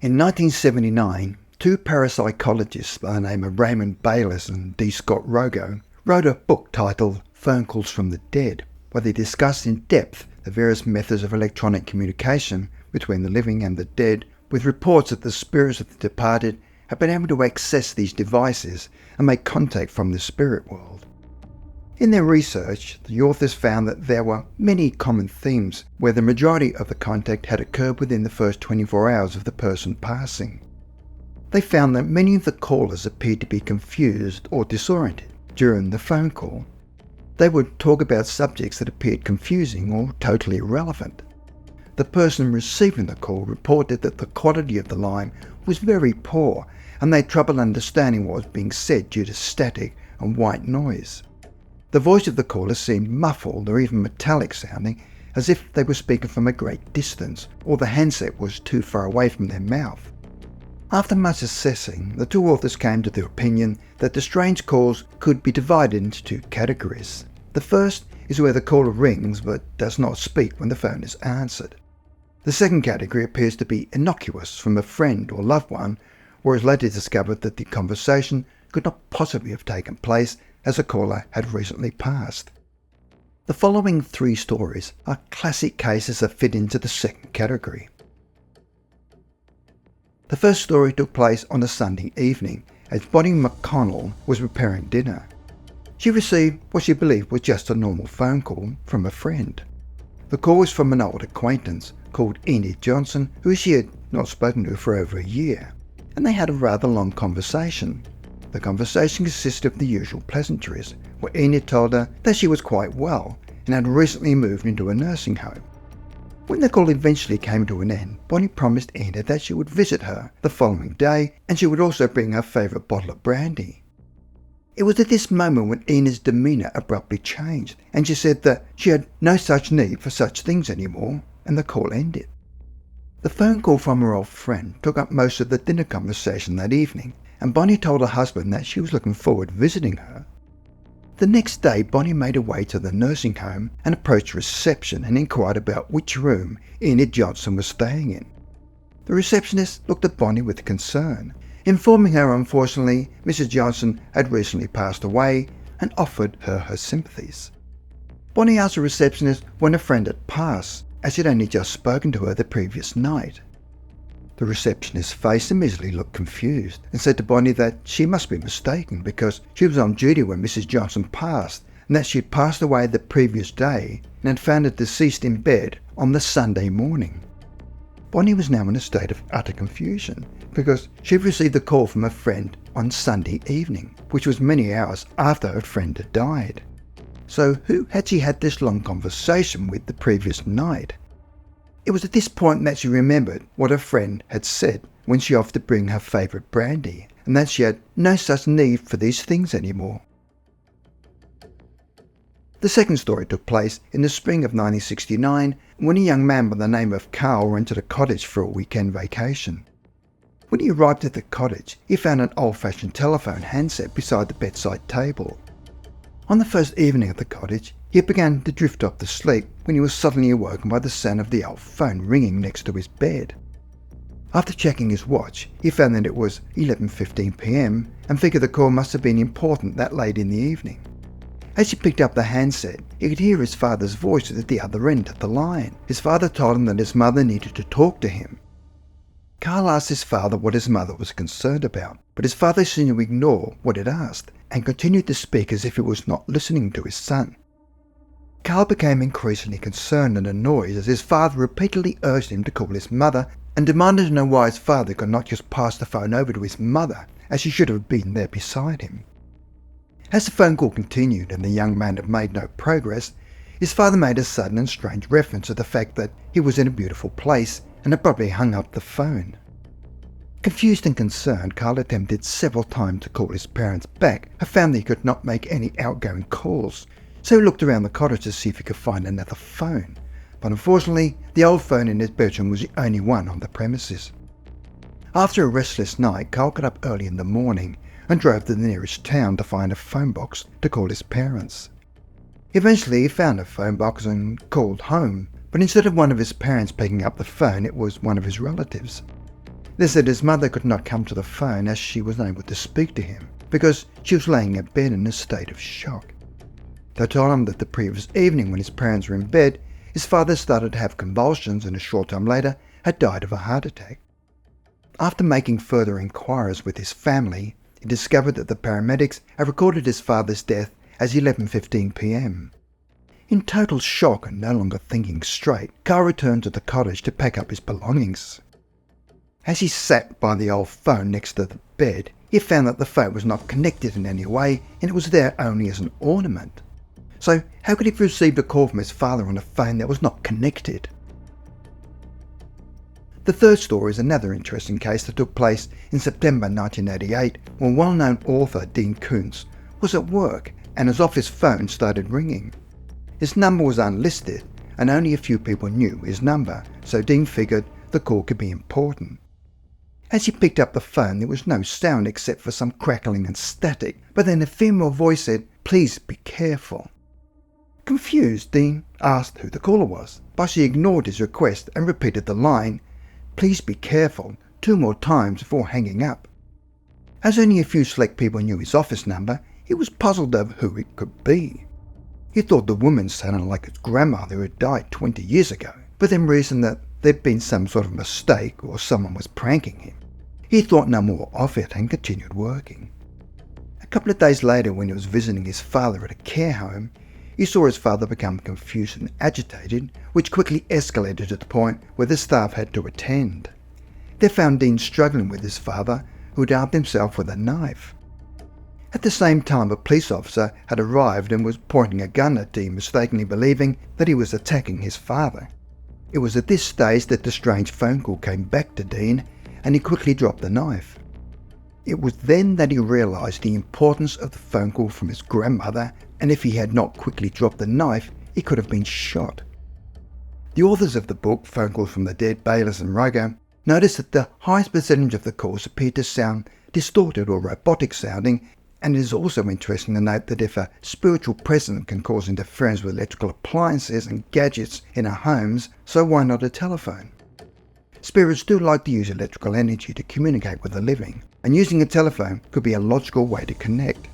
In 1979, two parapsychologists by the name of Raymong Bayliss and D. Scott Rogo wrote a book titled Phone Calls from the Dead, where they discussed in depth the various methods of electronic communication between the living and the dead, with reports that the spirits of the departed have been able to access these devices and make contact from the spirit world. In their research, the authors found that there were many common themes where the majority of the contact had occurred within the first 24 hours of the person passing. They found that many of the callers appeared to be confused or disoriented during the phone call. They would talk about subjects that appeared confusing or totally irrelevant. The person receiving the call reported that the quality of the line was very poor and they had trouble understanding what was being said due to static and white noise. The voice of the caller seemed muffled or even metallic sounding, as if they were speaking from a great distance, or the handset was too far away from their mouth. After much assessing, the two authors came to the opinion that the strange calls could be divided into two categories. The first is where the caller rings but does not speak when the phone is answered. The second category appears to be innocuous from a friend or loved one, whereas later discovered that the conversation could not possibly have taken place as a caller had recently passed. The following three stories are classic cases that fit into the second category. The first story took place on a Sunday evening as Bonnie McConnell was preparing dinner. She received what she believed was just a normal phone call from a friend. The call was from an old acquaintance called Enid Johnson, who she had not spoken to for over a year, and they had a rather long conversation. The conversation consisted of the usual pleasantries, where Enid told her that she was quite well and had recently moved into a nursing home. When the call eventually came to an end, Bonnie promised Enid that she would visit her the following day and she would also bring her favourite bottle of brandy. It was at this moment when Enid's demeanour abruptly changed and she said that she had no such need for such things anymore, and the call ended. The phone call from her old friend took up most of the dinner conversation that evening, and Bonnie told her husband that she was looking forward to visiting her. The next day, Bonnie made her way to the nursing home and approached reception and inquired about which room Enid Johnson was staying in. The receptionist looked at Bonnie with concern, informing her unfortunately Mrs. Johnson had recently passed away and offered her sympathies. Bonnie asked the receptionist when a friend had passed, as she'd only just spoken to her the previous night. The receptionist's face immediately looked confused and said to Bonnie that she must be mistaken because she was on duty when Mrs. Johnson passed and that she had passed away the previous day and had found her deceased in bed on the Sunday morning. Bonnie was now in a state of utter confusion because she had received a call from a friend on Sunday evening, which was many hours after her friend had died. So who had she had this long conversation with the previous night? It was at this point that she remembered what her friend had said when she offered to bring her favourite brandy, and that she had no such need for these things anymore. The second story took place in the spring of 1969 when a young man by the name of Carl rented a cottage for a weekend vacation. When he arrived at the cottage, he found an old-fashioned telephone handset beside the bedside table. On the first evening at the cottage, he began to drift off to sleep when he was suddenly awoken by the sound of the old phone ringing next to his bed. After checking his watch, he found that it was 11:15 p.m. and figured the call must have been important that late in the evening. As he picked up the handset, he could hear his father's voice at the other end of the line. His father told him that his mother needed to talk to him. Carl asked his father what his mother was concerned about, but his father seemed to ignore what it asked and continued to speak as if he was not listening to his son. Carl became increasingly concerned and annoyed as his father repeatedly urged him to call his mother and demanded to know why his father could not just pass the phone over to his mother, as she should have been there beside him. As the phone call continued and the young man had made no progress, his father made a sudden and strange reference to the fact that he was in a beautiful place and abruptly hung up the phone. Confused and concerned, Carl attempted several times to call his parents back, but found that he could not make any outgoing calls, so he looked around the cottage to see if he could find another phone. But unfortunately, the old phone in his bedroom was the only one on the premises. After a restless night, Carl got up early in the morning and drove to the nearest town to find a phone box to call his parents. Eventually he found a phone box and called home, but instead of one of his parents picking up the phone, it was one of his relatives. They said his mother could not come to the phone as she was unable to speak to him because she was laying in bed in a state of shock. They told him that the previous evening when his parents were in bed, his father started to have convulsions and a short time later had died of a heart attack. After making further inquiries with his family, he discovered that the paramedics had recorded his father's death as 11:15 p.m. In total shock and no longer thinking straight, Carl returned to the cottage to pack up his belongings. As he sat by the old phone next to the bed, he found that the phone was not connected in any way and it was there only as an ornament. So how could he have received a call from his father on a phone that was not connected? The third story is another interesting case that took place in September 1988 when well-known author Dean Koontz was at work and his office phone started ringing. His number was unlisted and only a few people knew his number, so Dean figured the call could be important. As he picked up the phone, there was no sound except for some crackling and static, but then a female voice said, "Please be careful." Confused, Dean asked who the caller was, but she ignored his request and repeated the line, "Please be careful," 2 more times before hanging up. As only a few select people knew his office number, he was puzzled over who it could be. He thought the woman sounded like his grandmother who had died 20 years ago, but then reasoned that there'd been some sort of mistake or someone was pranking him. He thought no more of it and continued working. A couple of days later, when he was visiting his father at a care home, he saw his father become confused and agitated, which quickly escalated to the point where the staff had to attend. They found Dean struggling with his father, who had armed himself with a knife. At the same time, a police officer had arrived and was pointing a gun at Dean, mistakenly believing that he was attacking his father. It was at this stage that the strange phone call came back to Dean, and he quickly dropped the knife. It was then that he realised the importance of the phone call from his grandmother, and if he had not quickly dropped the knife, he could have been shot. The authors of the book, Phone Calls from the Dead, Bayliss and Rogo, noticed that the highest percentage of the calls appeared to sound distorted or robotic sounding, and it is also interesting to note that if a spiritual presence can cause interference with electrical appliances and gadgets in our homes, so why not a telephone? Spirits do like to use electrical energy to communicate with the living, and using a telephone could be a logical way to connect.